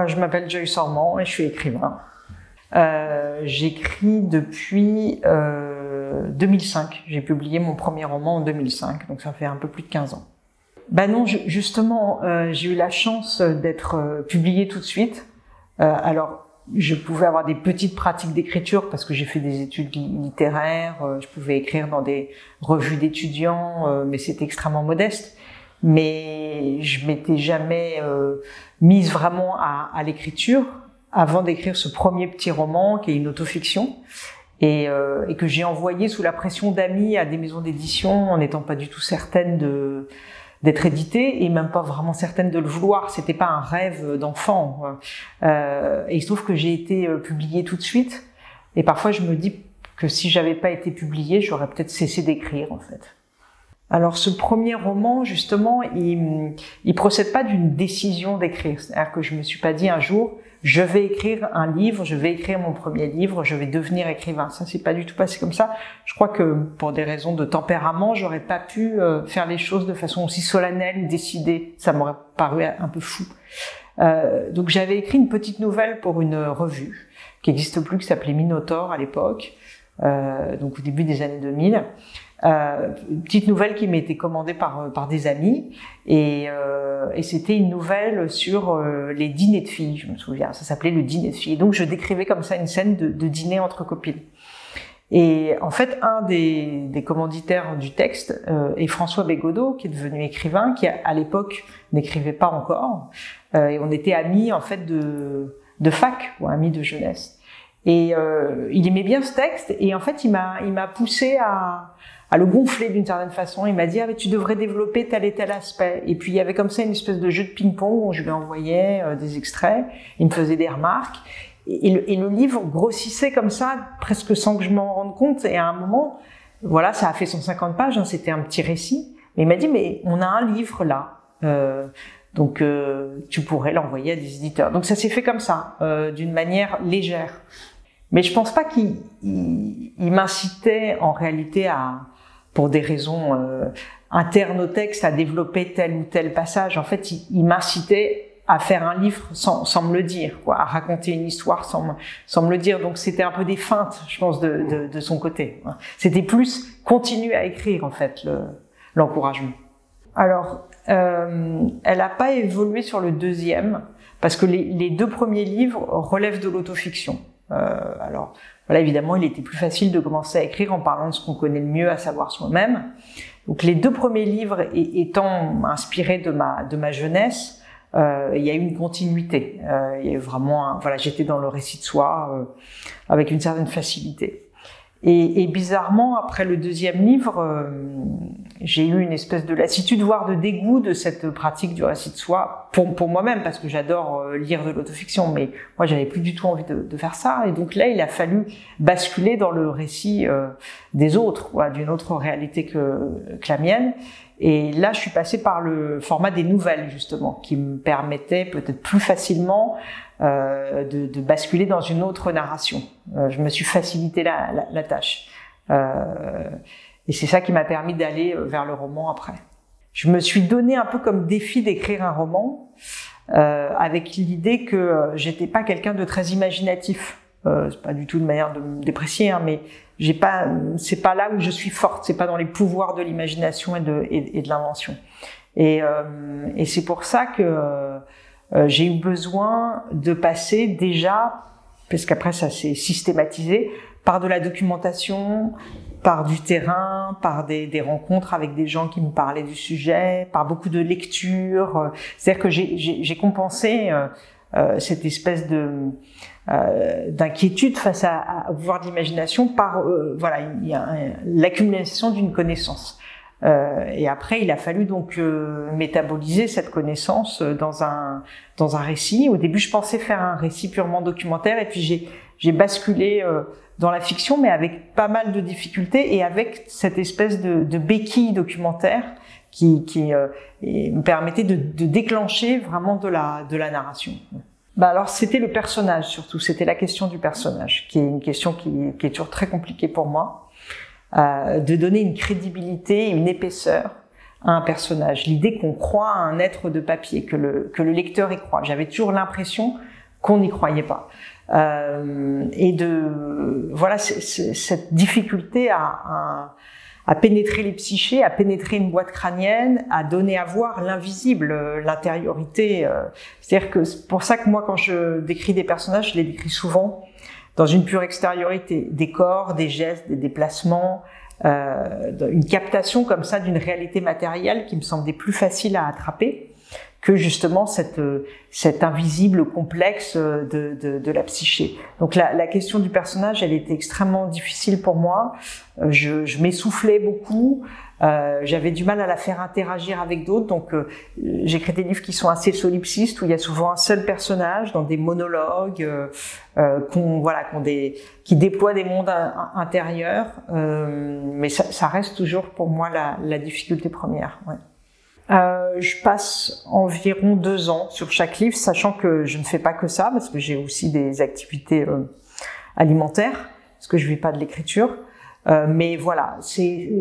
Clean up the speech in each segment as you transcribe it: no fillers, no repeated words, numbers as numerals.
Je m'appelle Joyce Ormand et je suis écrivain. J'écris depuis 2005. J'ai publié mon premier roman en 2005, donc ça fait un peu plus de 15 ans. Non, justement, j'ai eu la chance d'être publiée tout de suite. Alors, je pouvais avoir des petites pratiques d'écriture parce que j'ai fait des études littéraires, je pouvais écrire dans des revues d'étudiants, mais c'était extrêmement modeste. Mais je m'étais jamais mise vraiment à l'écriture avant d'écrire ce premier petit roman qui est une autofiction et que j'ai envoyé sous la pression d'amis à des maisons d'édition en n'étant pas du tout certaine d'être édité et même pas vraiment certaine de le vouloir. C'était pas un rêve d'enfant. Et il se trouve que j'ai été publiée tout de suite. Et parfois je me dis que si j'avais pas été publiée, j'aurais peut-être cessé d'écrire en fait. Alors ce premier roman, justement, il procède pas d'une décision d'écrire. C'est-à-dire que je me suis pas dit un jour, je vais écrire un livre, je vais écrire mon premier livre, je vais devenir écrivain. Ça, c'est pas du tout passé comme ça. Je crois que pour des raisons de tempérament, j'aurais pas pu faire les choses de façon aussi solennelle, décidée. Ça m'aurait paru un peu fou. Donc j'avais écrit une petite nouvelle pour une revue qui n'existe plus, qui s'appelait Minotaure à l'époque, donc au début des années 2000. Une petite nouvelle qui m'était commandée par des amis et c'était une nouvelle sur les dîners de filles, je me souviens, ça s'appelait le dîner de filles. Donc je décrivais comme ça une scène de dîner entre copines. Et en fait, un des commanditaires du texte est François Bégodeau, qui est devenu écrivain, qui à l'époque n'écrivait pas encore, et on était amis en fait de fac ou amis de jeunesse. Et il aimait bien ce texte et en fait il m'a poussé à le gonfler d'une certaine façon. Il m'a dit mais tu devrais développer tel et tel aspect. Et puis il y avait comme ça une espèce de jeu de ping-pong où je lui envoyais des extraits, il me faisait des remarques et le livre grossissait comme ça presque sans que je m'en rende compte. Et à un moment, voilà, ça a fait 150 pages, hein, c'était un petit récit. Mais il m'a dit mais on a un livre là. Donc tu pourrais l'envoyer à des éditeurs. Donc ça s'est fait comme ça, d'une manière légère. Mais je pense pas qu'il m'incitait en réalité pour des raisons internes au texte, à développer tel ou tel passage. En fait, il m'incitait à faire un livre sans me le dire, quoi, à raconter une histoire sans me le dire. Donc c'était un peu des feintes, je pense, de son côté. C'était plus continuer à écrire en fait l'encouragement. Alors, elle n'a pas évolué sur le deuxième parce que les deux premiers livres relèvent de l'autofiction. Alors, voilà, évidemment, il était plus facile de commencer à écrire en parlant de ce qu'on connaît le mieux, à savoir soi-même. Donc, les deux premiers livres étant inspirés de ma jeunesse, il y a eu une continuité. Il y a eu vraiment, voilà, j'étais dans le récit de soi avec une certaine facilité. Et bizarrement, après le deuxième livre, j'ai eu une espèce de lassitude, voire de dégoût de cette pratique du récit de soi pour moi-même, parce que j'adore lire de l'autofiction, mais moi j'avais plus du tout envie de faire ça. Et donc là, il a fallu basculer dans le récit des autres, d'une autre réalité que la mienne. Et là, je suis passée par le format des nouvelles, justement, qui me permettait peut-être plus facilement de basculer dans une autre narration. Je me suis facilité la tâche. Et c'est ça qui m'a permis d'aller vers le roman après. Je me suis donné un peu comme défi d'écrire un roman avec l'idée que j'étais pas quelqu'un de très imaginatif. C'est pas du tout une manière de me déprécier, hein, mais c'est pas là où je suis forte, c'est pas dans les pouvoirs de l'imagination et de l'invention. Et c'est pour ça que j'ai eu besoin de passer déjà, parce qu'après ça s'est systématisé, par de la documentation, par du terrain, par des rencontres avec des gens qui me parlaient du sujet, par beaucoup de lectures. C'est-à-dire que j'ai compensé cette espèce d'inquiétude face au pouvoir de l'imagination par voilà, il y a l'accumulation d'une connaissance. Et après, il a fallu donc métaboliser cette connaissance dans un récit. Au début, je pensais faire un récit purement documentaire, et puis j'ai basculé dans la fiction, mais avec pas mal de difficultés et avec cette espèce de béquille documentaire qui me permettait de déclencher vraiment de la narration. Alors c'était le personnage surtout, c'était la question du personnage, qui est une question qui est toujours très compliquée pour moi. De donner une crédibilité, une épaisseur à un personnage, l'idée qu'on croit à un être de papier, que le lecteur y croit. J'avais toujours l'impression qu'on n'y croyait pas. Et voilà, cette difficulté à pénétrer les psychés, à pénétrer une boîte crânienne, à donner à voir l'invisible, l'intériorité. C'est-à-dire que c'est pour ça que moi, quand je décris des personnages, je les décris souvent dans une pure extériorité, des corps, des gestes, des déplacements, une captation comme ça d'une réalité matérielle qui me semblait plus facile à attraper que justement cet invisible complexe de la psyché. Donc la question du personnage, elle était extrêmement difficile pour moi. Je m'essoufflais beaucoup. J'avais du mal à la faire interagir avec d'autres. Donc j'écris des livres qui sont assez solipsistes, où il y a souvent un seul personnage dans des monologues qui déploient des mondes intérieurs. Mais ça reste toujours pour moi la difficulté première. Ouais. Je passe environ 2 ans sur chaque livre, sachant que je ne fais pas que ça, parce que j'ai aussi des activités alimentaires, parce que je vis pas de l'écriture. Mais voilà, c'est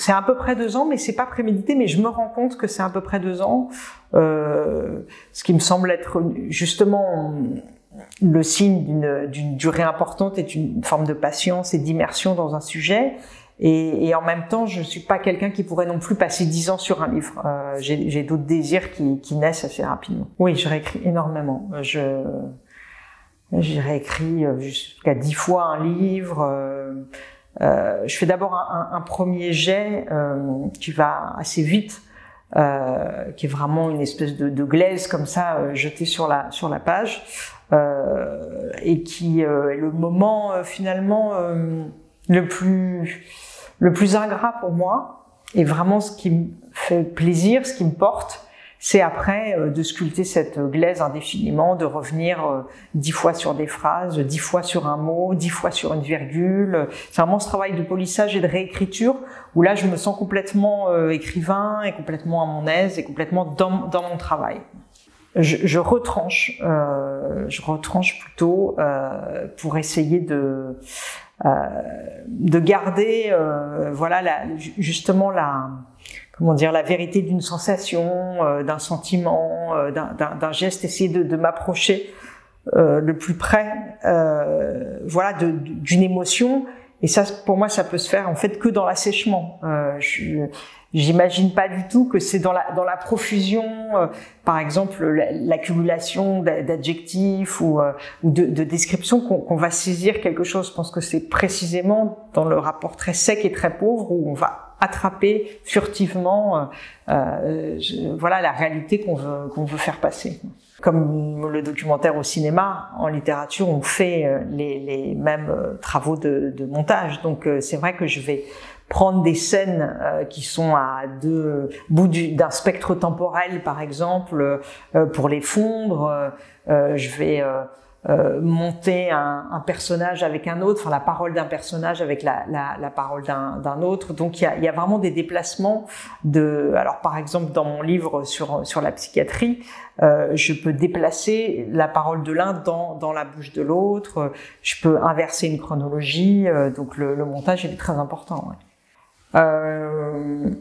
à peu près 2 ans, mais c'est pas prémédité, mais je me rends compte que c'est à peu près 2 ans, ce qui me semble être justement le signe d'une durée importante et d'une forme de patience et d'immersion dans un sujet. Et en même temps, je suis pas quelqu'un qui pourrait non plus passer 10 ans sur un livre. J'ai d'autres désirs qui naissent assez rapidement. Oui, je réécris énormément. J'ai réécrit jusqu'à 10 fois un livre. Je fais d'abord un premier jet qui va assez vite, qui est vraiment une espèce de glaise comme ça jetée sur la page, et qui est le moment finalement le plus ingrat pour moi, et vraiment ce qui me fait plaisir, ce qui me porte, c'est après de sculpter cette glaise indéfiniment, de revenir 10 fois sur des phrases, 10 fois sur un mot, 10 fois sur une virgule. C'est vraiment ce travail de polissage et de réécriture où là je me sens complètement écrivain et complètement à mon aise et complètement dans mon travail. Je retranche plutôt pour essayer de garder justement la vérité d'une sensation, d'un sentiment, d'un geste, essayer de m'approcher le plus près d'une émotion. Et ça, pour moi, ça peut se faire en fait que dans l'assèchement. J'imagine pas du tout que c'est dans la profusion, par exemple l'accumulation d'adjectifs ou de descriptions qu'on va saisir quelque chose. Je pense que c'est précisément dans le rapport très sec et très pauvre où on va attraper furtivement la réalité qu'on veut faire passer. Comme le documentaire au cinéma, en littérature, on fait les mêmes travaux de montage. Donc c'est vrai que je vais prendre des scènes qui sont à 2 bouts d'un spectre temporel, par exemple, pour les fondre. Je vais monter un personnage avec un autre, enfin la parole d'un personnage avec la parole d'un autre. Donc il y a vraiment des déplacements alors par exemple dans mon livre sur la psychiatrie, je peux déplacer la parole de l'un dans la bouche de l'autre. Je peux inverser une chronologie. Donc le montage est très important. Ouais.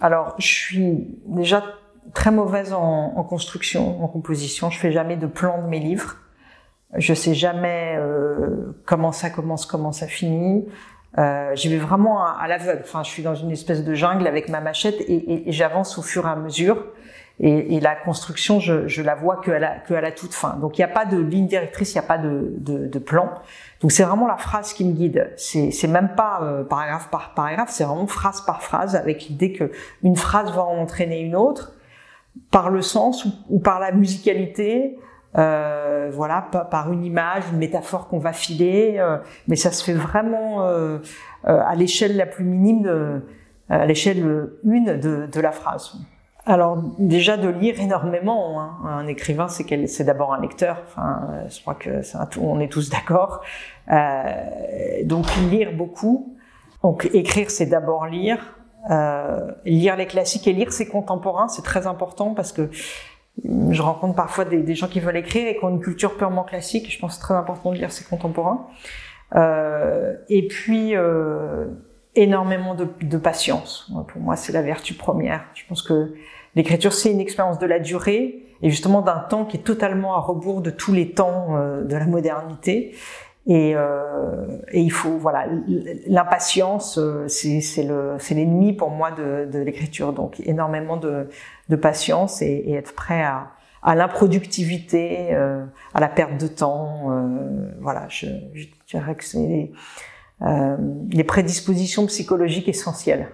Alors je suis déjà très mauvaise en construction, en composition. Je fais jamais de plan de mes livres. Je sais jamais comment ça commence, comment ça finit. J'y vais vraiment à l'aveugle. Enfin, je suis dans une espèce de jungle avec ma machette et j'avance au fur et à mesure. Et la construction, je la vois qu'à la toute fin. Donc, il n'y a pas de ligne directrice, il n'y a pas de plan. Donc, c'est vraiment la phrase qui me guide. C'est même pas paragraphe par paragraphe, c'est vraiment phrase par phrase, avec l'idée que une phrase va en entraîner une autre, par le sens ou par la musicalité. Par une image, une métaphore qu'on va filer, mais ça se fait vraiment à l'échelle la plus minime, à l'échelle 1 de la phrase. Alors déjà de lire énormément, hein. Un écrivain c'est d'abord un lecteur. Enfin, je crois que on est tous d'accord. Donc lire beaucoup. Donc écrire c'est d'abord lire. Lire les classiques et lire ses contemporains, c'est très important parce que je rencontre parfois des gens qui veulent écrire et qui ont une culture purement classique. Je pense que c'est très important de lire ses contemporains. Et puis énormément de patience. Pour moi, c'est la vertu première. Je pense que l'écriture, c'est une expérience de la durée et justement d'un temps qui est totalement à rebours de tous les temps de la modernité. Et il faut, voilà, l'impatience, c'est l'ennemi pour moi de l'écriture. Donc énormément de patience et être prêt à l'improductivité, à la perte de temps. Voilà, je dirais que c'est les prédispositions psychologiques essentielles.